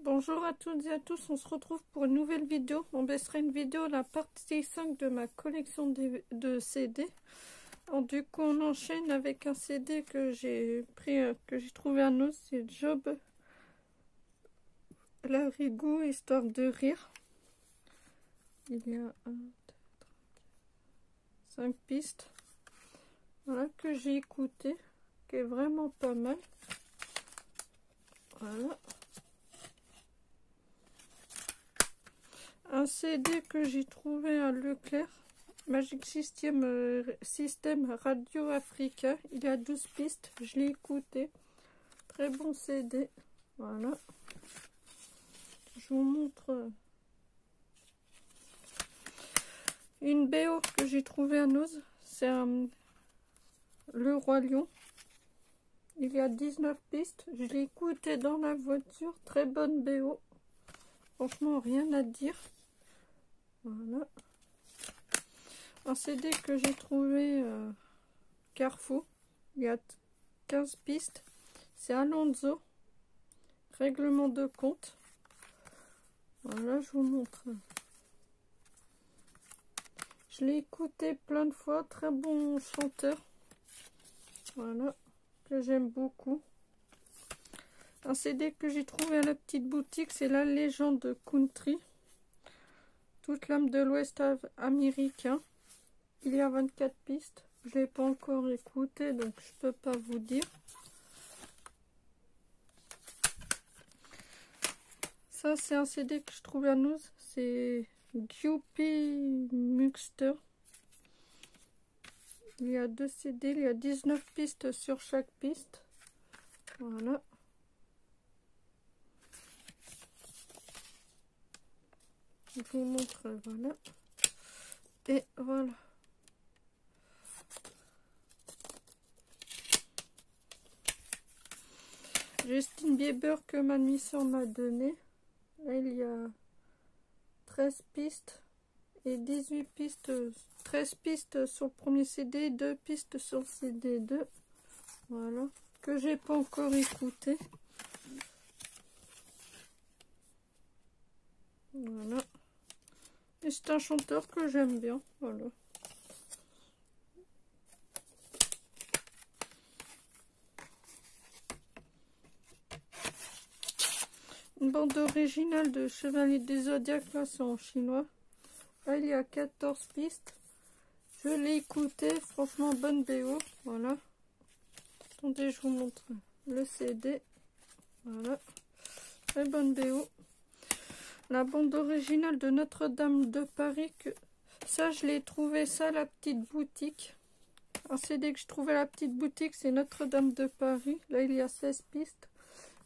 Bonjour à toutes et à tous, on se retrouve pour une nouvelle vidéo. On baissera une vidéo, la partie 5 de ma collection de CD. Alors, du coup, on enchaîne avec un CD que j'ai pris, que j'ai trouvé à nous, c'est Job Larigot, histoire de rire. Il y a 5 pistes, voilà, que j'ai écouté, qui est vraiment pas mal. Voilà. Un CD que j'ai trouvé à Leclerc, Magic System Radio Africa. Il y a 12 pistes, je l'ai écouté. Très bon CD. Voilà. Je vous montre une BO que j'ai trouvé à Noz. C'est Le Roi Lion. Il y a 19 pistes. Je l'ai écouté dans la voiture. Très bonne BO. Franchement, rien à dire. Voilà. Un CD que j'ai trouvé Carrefour. Il y a 15 pistes. C'est Alonso. Règlement de compte. Voilà, je vous montre. Je l'ai écouté plein de fois. Très bon chanteur. Voilà. Que j'aime beaucoup. Un CD que j'ai trouvé à la petite boutique. C'est La Légende Country. Toute l'âme de l'Ouest américain. Il y a 24 pistes. Je ne l'ai pas encore écouté, donc je peux pas vous dire. Ça, c'est un CD que je trouve à nous. C'est Guppy Muxter. Il y a 2 CD. Il y a 19 pistes sur chaque piste. Voilà. Je vous montre, voilà. Et voilà. Justin Bieber que ma demi-sœur m'a donné. Là, il y a 13 pistes et 18 pistes. 13 pistes sur le premier CD, 2 pistes sur le CD 2. Voilà. Que j'ai pas encore écouté. Voilà. Et c'est un chanteur que j'aime bien. Voilà. Une bande originale de Chevalier des Zodiacs, là c'est en chinois. Là il y a 14 pistes. Je l'ai écouté, franchement bonne BO. Voilà. Attendez, je vous montre le CD. Voilà. Très bonne BO. La bande originale de Notre-Dame de Paris, que ça je l'ai trouvé ça à la petite boutique. Un CD que je trouvais à la petite boutique, c'est Notre-Dame de Paris. Là il y a 16 pistes.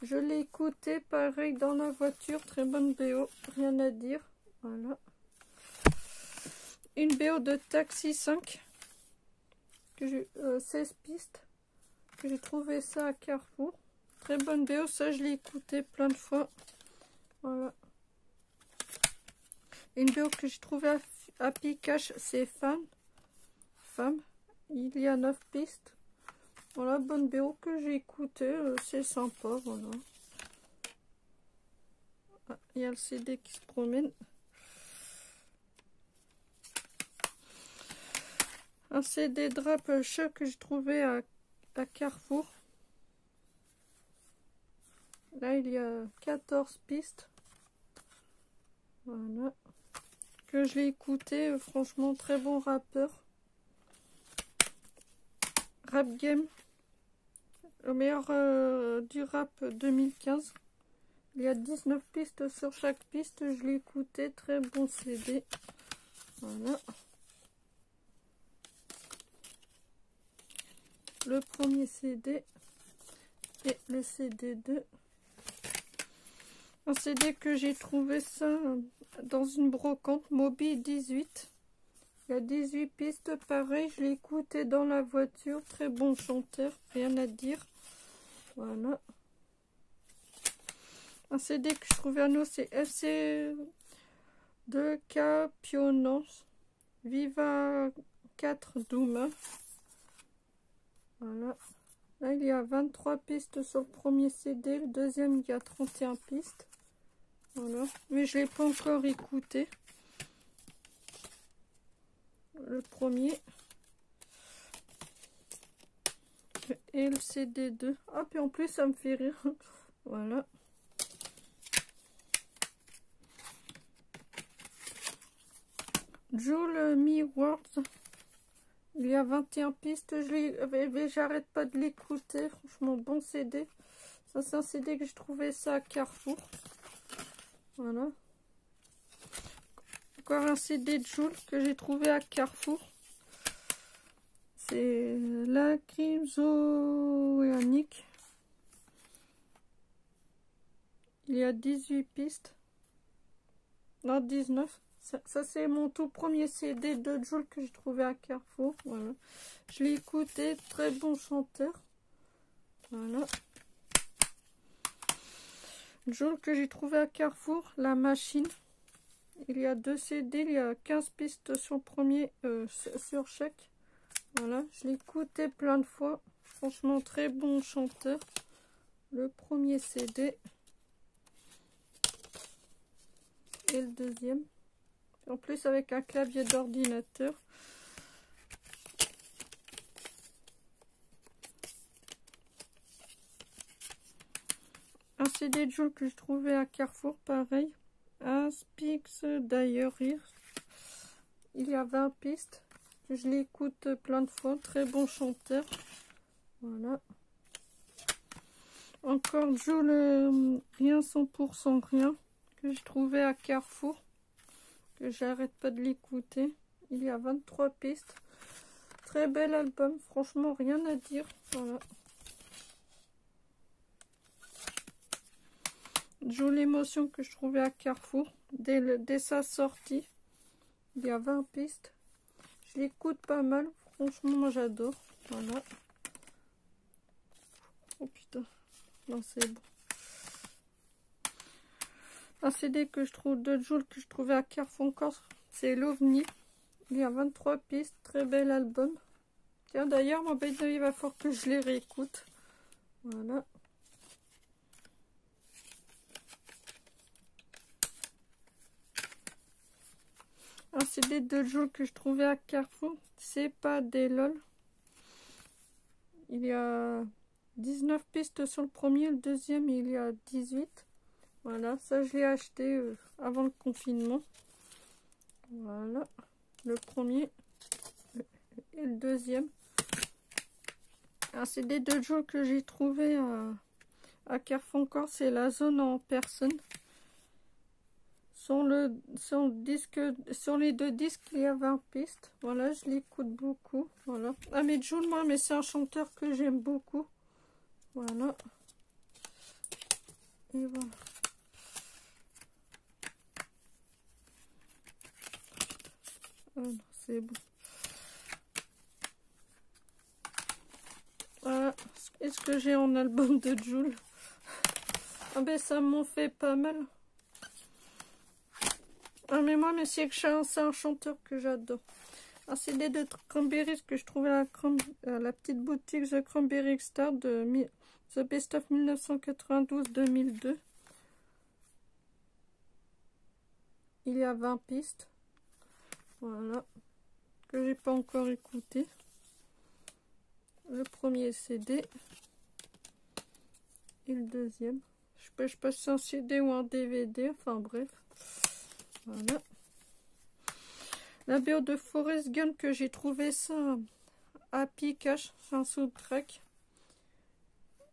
Je l'ai écouté pareil dans la voiture, très bonne BO, rien à dire. Voilà. Une BO de Taxi 5, que j'ai 16 pistes, que j'ai trouvé ça à Carrefour. Très bonne BO, ça je l'ai écouté plein de fois. Voilà. Une BO que j'ai trouvé à Picache, c'est Femme. Il y a 9 pistes. Voilà, bonne BO que j'ai écouté, c'est sympa, voilà. Ah, il y a le CD qui se promène. Un CD Drap Choc que j'ai trouvé à Carrefour. Là, il y a 14 pistes. Voilà. Que je l'ai écouté, franchement, très bon rappeur. Rap Game. Le meilleur du rap 2015. Il y a 19 pistes sur chaque piste. Je l'ai écouté. Très bon CD. Voilà. Le premier CD. Et le CD 2. Un CD que j'ai trouvé ça dans une brocante. Moby 18. Il y a 18 pistes. Pareil, je l'ai écouté dans la voiture. Très bon chanteur. Rien à dire. Voilà. Un CD que je trouvais à nous, c'est FC de Capionance. Viva 4 Douma. Voilà. Là, il y a 23 pistes sur le premier CD. Le deuxième, il y a 31 pistes. Voilà. Mais je l'ai pas encore écouté. Le premier. Et le CD2. Ah, puis en plus, ça me fait rire. Voilà. Joule Me Words. Il y a 21 pistes. J'arrête pas de l'écouter. Franchement, bon CD. Ça, c'est un CD que j'ai trouvé ça à Carrefour. Voilà. Encore un CD de Joule que j'ai trouvé à Carrefour. C'est la Cryptoianique. Il y a 18 pistes. Non, 19. Ça c'est mon tout premier CD de Joule que j'ai trouvé à Carrefour. Voilà. Je l'ai écouté. Très bon chanteur. Voilà. Joule que j'ai trouvé à Carrefour. La machine. Il y a 2 CD. Il y a 15 pistes sur le premier. Sur chaque. Voilà. Je l'ai écouté plein de fois. Franchement, très bon chanteur. Le premier CD. Et le deuxième. En plus avec un clavier d'ordinateur. Un CD de Joule que je trouvais à Carrefour, pareil. Un Spix d'ailleurs rire. Il y a 20 pistes. Je l'écoute plein de fois. Très bon chanteur. Voilà. Encore Joule rien 100% rien. Que je trouvais à Carrefour. Que j'arrête pas de l'écouter. Il y a 23 pistes. Très bel album. Franchement, rien à dire. Voilà. Joule émotion que je trouvais à Carrefour. Dès sa sortie. Il y a 20 pistes. Je l'écoute pas mal. Franchement, moi j'adore. Voilà. Oh putain. Non, c'est bon. Un CD que je trouve de Joule que je trouvais à Carrefour encore, c'est l'OVNI. Il y a 23 pistes, très bel album. Tiens, d'ailleurs, mon bébé, il va falloir que je les réécoute. Voilà. Un CD de Joule que je trouvais à Carrefour, c'est pas des LOL. Il y a 19 pistes sur le premier, le deuxième, il y a 18. Voilà, ça je l'ai acheté avant le confinement. Voilà, le premier et le deuxième. Un CD de Joule que j'ai trouvé à Carrefour encore, c'est La Zone en personne. Sur les 2 disques, il y a 20 pistes. Voilà, je l'écoute beaucoup. Voilà. Ah, mais Joule, moi, mais c'est un chanteur que j'aime beaucoup. Voilà. Et voilà. Ah non, c'est bon. Voilà. Est-ce que j'ai en album de Joule? Ah ben ça m'en fait pas mal. Ah mais moi, mais c'est un chanteur que j'adore. Un CD de Cranberries que je trouvais à la petite boutique The Cranberry Star de The Best of 1992-2002. Il y a 20 pistes. Voilà. Que j'ai pas encore écouté. Le premier CD. Et le deuxième. Je sais pas si c'est un CD ou un DVD. Enfin bref. Voilà. La BO de Forrest Gump que j'ai trouvé ça à Pikachu. C'est un soundtrack.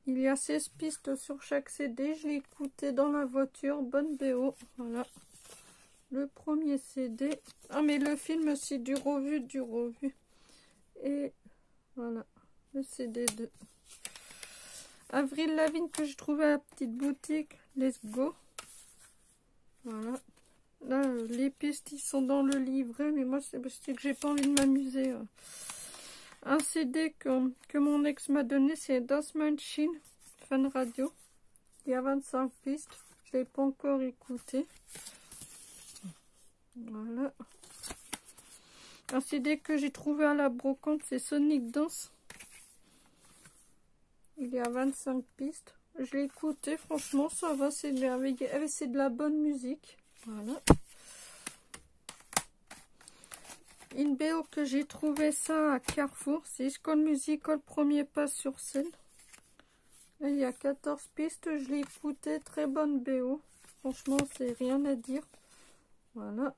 Il y a 16 pistes sur chaque CD. Je l'ai écouté dans la voiture. Bonne BO. Voilà. Le premier CD. Ah mais le film c'est du revu. Et voilà. Le CD 2. Avril Lavigne que j'ai trouvé à la petite boutique. Let's go. Voilà. Là, les pistes, ils sont dans le livret, mais moi, c'est parce que j'ai pas envie de m'amuser. Un CD que mon ex m'a donné, c'est Dance Machine, Fan Radio. Il y a 25 pistes. Je l'ai pas encore écouté. Voilà. Un CD que j'ai trouvé à la brocante, c'est Sonic Dance. Il y a 25 pistes. Je l'ai écouté, franchement, ça va, c'est de la bonne musique. Voilà. Une BO que j'ai trouvé ça à Carrefour, c'est High Musical, premier pas sur scène. Là, il y a 14 pistes, je l'ai écouté, très bonne BO. Franchement, c'est rien à dire. Voilà.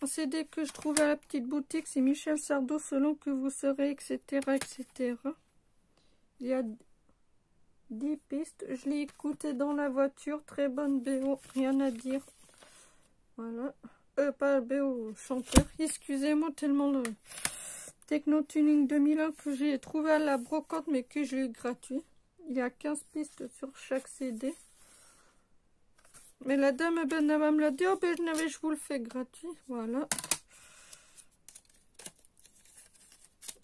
Un CD que je trouve à la petite boutique, c'est Michel Sardou, Selon que vous serez, etc., etc. Il y a 10 pistes. Je l'ai écouté dans la voiture, très bonne BO, rien à dire. Voilà. Pas BO, chanteur. Excusez-moi, tellement le Techno Tuning 2001 que j'ai trouvé à la brocante, mais que j'ai eu gratuit. Il y a 15 pistes sur chaque CD. Mais la dame, ben, elle me l'a dit, oh ben je vous le fais gratuit. Voilà.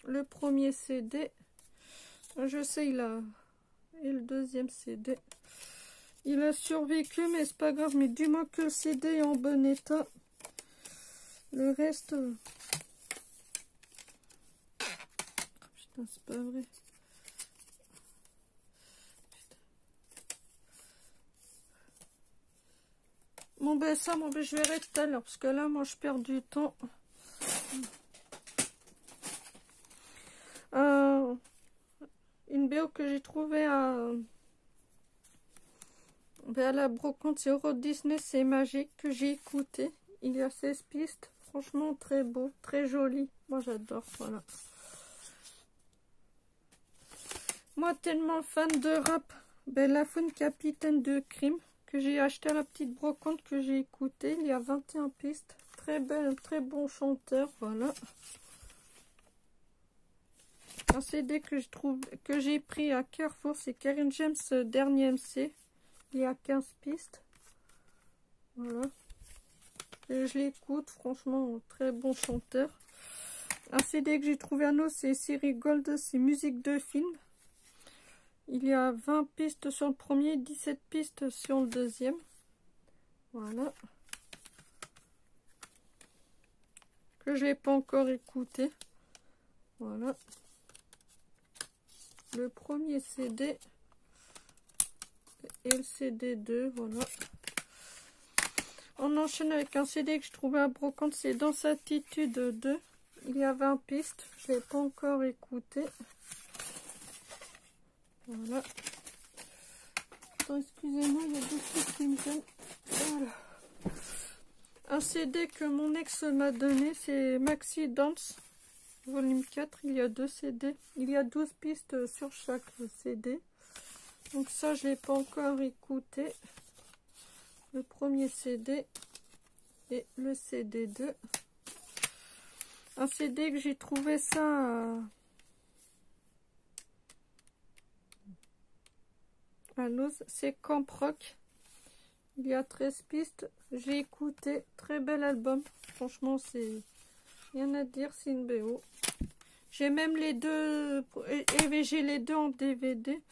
Le premier CD. Je sais, il a... Et le deuxième CD. Il a survécu, mais c'est pas grave. Mais du moins que le CD est en bon état. Le reste... Putain, c'est pas vrai. Bon ben ça, je verrai tout à l'heure. Parce que là, moi, je perds du temps. Une BO que j'ai trouvée à la brocante, c'est Euro Disney, c'est magique, que j'ai écouté. Il y a 16 pistes. Franchement, très beau, très joli. Moi, j'adore, voilà. Moi, tellement fan de rap. Ben, la faune capitaine de crime, que j'ai acheté à la petite brocante, que j'ai écouté. Il y a 21 pistes. Très belle, très bon chanteur, voilà. Un CD que j'ai pris à Carrefour, c'est Karin James, dernier MC. Il y a 15 pistes. Voilà. Et je l'écoute, franchement, très bon chanteur. Un CD que j'ai trouvé à nous, c'est Série Gold, c'est musique de film. Il y a 20 pistes sur le premier, 17 pistes sur le deuxième. Voilà. Que je n'ai pas encore écouté. Voilà. Le premier CD et le CD 2, voilà. On enchaîne avec un CD que je trouvais à brocante, c'est Dans Attitude 2. Il y a 20 pistes, je ne l'ai pas encore écouté. Voilà. Attends, excusez-moi, il y a deux trucs qui me viennent. Voilà. Un CD que mon ex m'a donné, c'est Maxi Dance, volume 4. Il y a 2 CD. Il y a 12 pistes sur chaque CD. Donc ça, je ne l'ai pas encore écouté. Le premier CD et le CD 2. Un CD que j'ai trouvé ça à Noz, c'est Camp Rock. Il y a 13 pistes. J'ai écouté. Très bel album. Franchement, c'est rien à dire. C'est une BO. J'ai même les deux. Et j'ai les deux en DVD.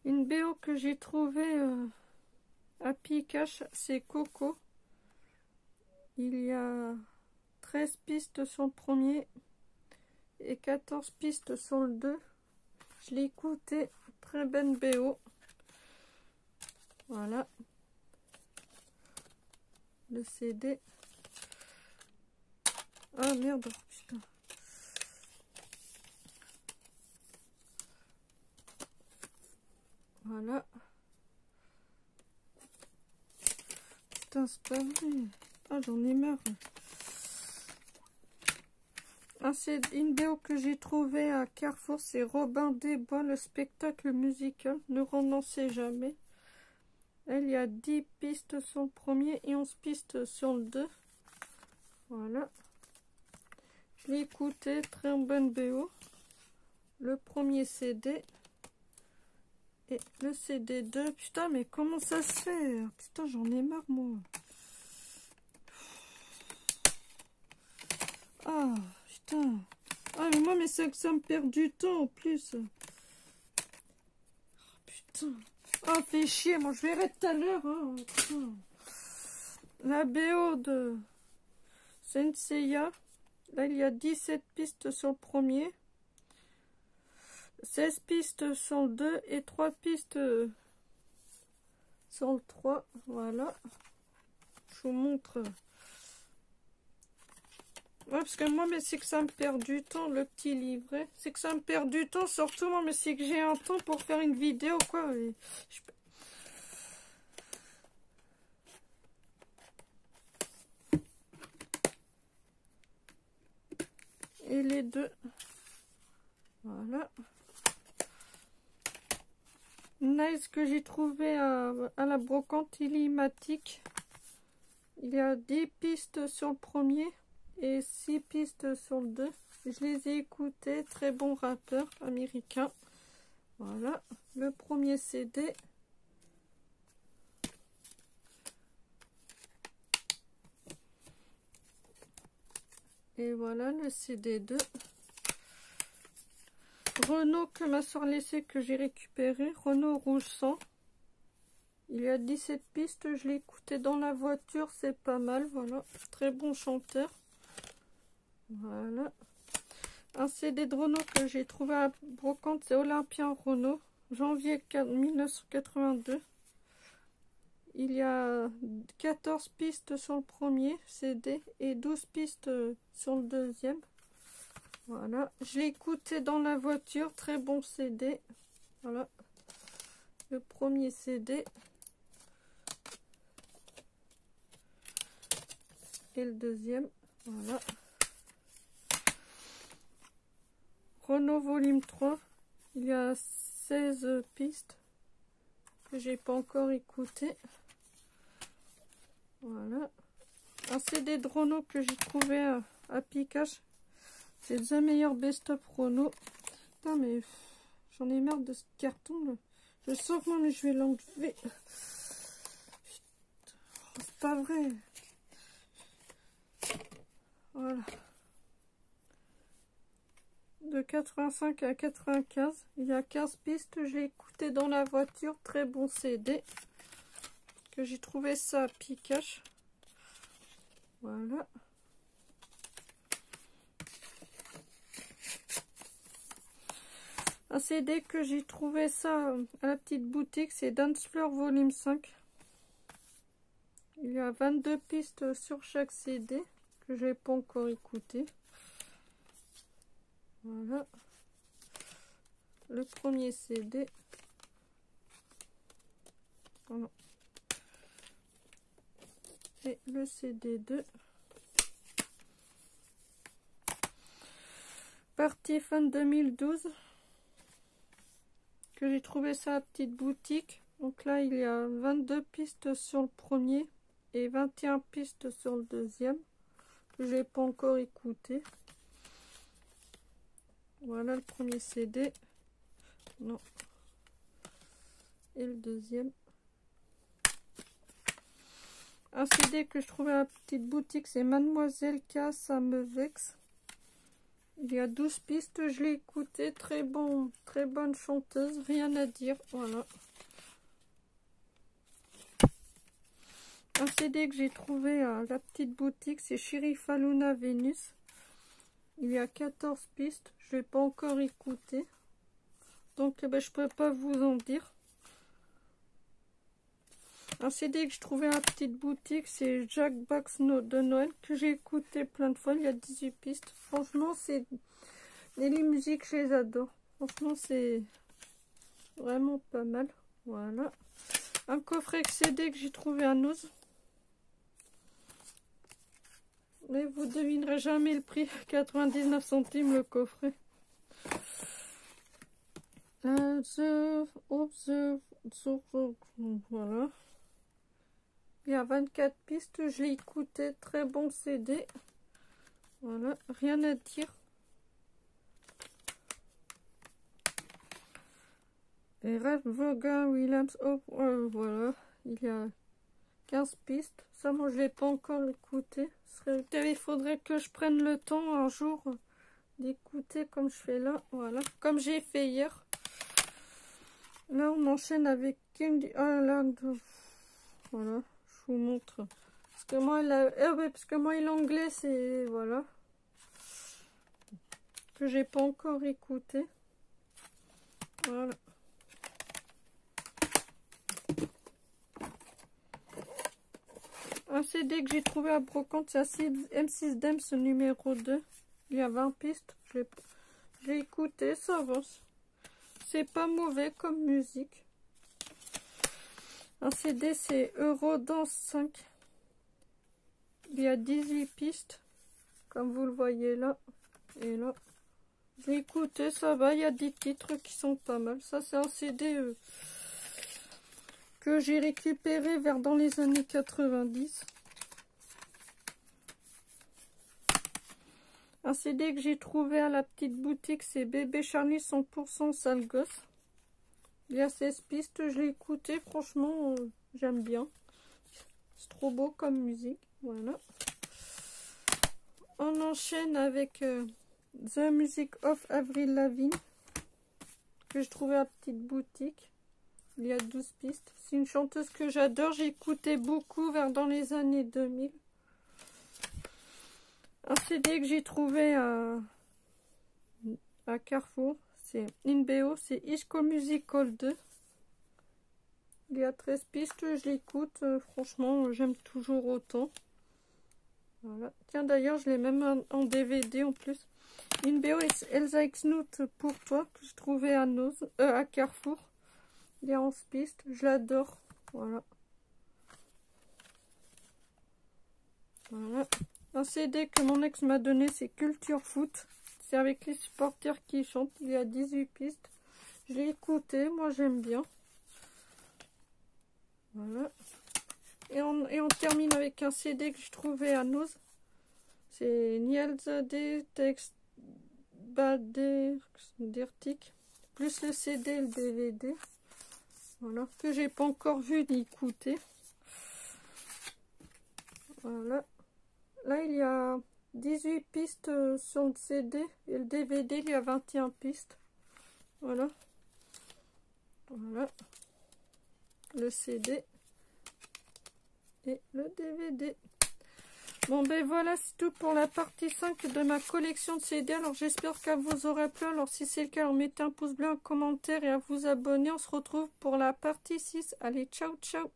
Une BO que j'ai trouvée à Pikache, c'est Coco. Il y a 13 pistes sur le premier et 14 pistes sur le 2. Je l'ai écouté. Très bonne BO. Voilà. Le CD. Ah merde, putain. Voilà. Putain, c'est pas vrai. Ah, j'en ai marre. Ah, c'est une BO que j'ai trouvée à Carrefour, c'est Robin des Bois, le spectacle musical. Ne renoncez jamais. Il y a 10 pistes sur le premier et 11 pistes sur le 2. Voilà. Je l'ai écouté, très bonne BO. Le premier CD et le CD 2. Putain, mais comment ça se fait? Putain, j'en ai marre, moi. Ah, putain. Ah, mais moi, mais ça me perd du temps en plus. Oh, putain. Ah, fait chier, moi je verrai tout à l'heure. Hein. La BO de Senseiya. Là, il y a 17 pistes sur le premier. 16 pistes sur le 2 et 3 pistes sur le 3. Voilà. Je vous montre. Ouais, parce que moi, mais c'est que ça me perd du temps, le petit livret. C'est que ça me perd du temps, surtout moi, mais c'est que j'ai un temps pour faire une vidéo, quoi. Et les deux. Voilà. Nice que j'ai trouvé à la brocante Illimatic. Il y a 10 pistes sur le premier et 6 pistes sur le 2. Je les ai écoutées, très bon rappeur américain. Voilà, le premier CD. Et voilà le CD 2. Renault que ma soeur laissé, que j'ai récupéré. Renault Rouge 100. Il y a 17 pistes, je l'ai écouté dans la voiture, c'est pas mal, voilà. Très bon chanteur. Voilà. Un CD de Renault que j'ai trouvé à brocante, c'est Olympien Renault, janvier 1982. Il y a 14 pistes sur le premier CD et 12 pistes sur le deuxième. Voilà. Je l'ai écouté dans la voiture, très bon CD. Voilà. Le premier CD. Et le deuxième, voilà. Renault volume 3, il y a 16 pistes que j'ai pas encore écoutées. Voilà. Un CD de Renault que j'ai trouvé à Picache. C'est The meilleur best-of Renault. Putain, mais j'en ai marre de ce carton là. Je sens que moi, mais je vais l'enlever. C'est pas vrai. Voilà. De 85 à 95, il y a 15 pistes. J'ai écouté dans la voiture. Très bon CD. Que j'ai trouvé ça à Picache. Voilà. Un CD que j'ai trouvé ça à la petite boutique. C'est Dance Floor Volume 5. Il y a 22 pistes sur chaque CD. Que j'ai pas encore écouté. Voilà. Le premier CD. Voilà. Et le CD 2. Party Fan 2012. Que j'ai trouvé ça à la petite boutique. Donc là, il y a 22 pistes sur le premier et 21 pistes sur le deuxième. Que j'ai pas encore écouté. Voilà le premier CD. Non. Et le deuxième. Un CD que je trouvais à la petite boutique, c'est Mademoiselle K, ça me vexe. Il y a 12 pistes, je l'ai écouté. Très bon, très bonne chanteuse, rien à dire. Voilà. Un CD que j'ai trouvé à la petite boutique, c'est Sherifa Luna Venus. Il y a 14 pistes, je n'ai pas encore écouté. Donc je ne peux pas vous en dire. Un CD que je trouvais à la petite boutique, c'est Jack Box de Noël, que j'ai écouté plein de fois. Il y a 18 pistes. Franchement, c'est les musiques, je les adore. Franchement, c'est vraiment pas mal. Voilà. Un coffret CD que j'ai trouvé à Noz. Mais vous devinerez jamais le prix. 99 centimes le coffret. Voilà. Il y a 24 pistes. Je l'ai écouté. Très bon CD. Voilà. Rien à dire. Et Ralph Vaughan Williams. Oh, voilà. Il y a 15 pistes. Ça, moi, je ne l'ai pas encore écouté. Il faudrait que je prenne le temps un jour d'écouter comme je fais là. Voilà. Comme j'ai fait hier. Là, on enchaîne avec King Island. Voilà. Je vous montre. Parce que moi, l'anglais, c'est... Voilà. Que j'ai pas encore écouté. Voilà. Un CD que j'ai trouvé à Brocante, c'est M6 Dems numéro 2. Il y a 20 pistes. Je l'ai écouté, ça va. C'est pas mauvais comme musique. Un CD, c'est Eurodance 5. Il y a 18 pistes, comme vous le voyez là. Et là, je l'ai écouté, ça va. Il y a des titres qui sont pas mal. Ça, c'est un CD que j'ai récupéré vers dans les années 90. Un CD que j'ai trouvé à la petite boutique, c'est Bébé Charlie 100% sale gosse. Il y a 16 pistes, je l'ai écouté, franchement, j'aime bien. C'est trop beau comme musique, voilà. On enchaîne avec The Music of Avril Lavigne, que je trouvais à la petite boutique. Il y a 12 pistes. C'est une chanteuse que j'adore, j'ai écouté beaucoup vers dans les années 2000. Un CD que j'ai trouvé à Carrefour, c'est InBO, c'est High School Musical 2. Il y a 13 pistes, je l'écoute, franchement, j'aime toujours autant. Voilà. Tiens, d'ailleurs, je l'ai même en DVD en plus. InBO et Elsa Exnout pour toi, que je trouvais à Carrefour. Il y a 11 pistes, je l'adore. Voilà. Voilà. Un CD que mon ex m'a donné, c'est Culture Foot. C'est avec les supporters qui chantent. Il y a 18 pistes. Je l'ai écouté, moi j'aime bien. Voilà. Et on termine avec un CD que je trouvais à Noz. C'est Nielzade Text Badertik. Plus le CD et le DVD. Voilà. Que j'ai pas encore vu ni écouté. Voilà. Là, il y a 18 pistes sur le CD et le DVD, il y a 21 pistes. Voilà. Voilà. Le CD et le DVD. Bon, ben voilà, c'est tout pour la partie 5 de ma collection de CD. Alors, j'espère qu'elle vous aura plu. Alors, si c'est le cas, mettez un pouce bleu, un commentaire et à vous abonner. On se retrouve pour la partie 6. Allez, ciao, ciao!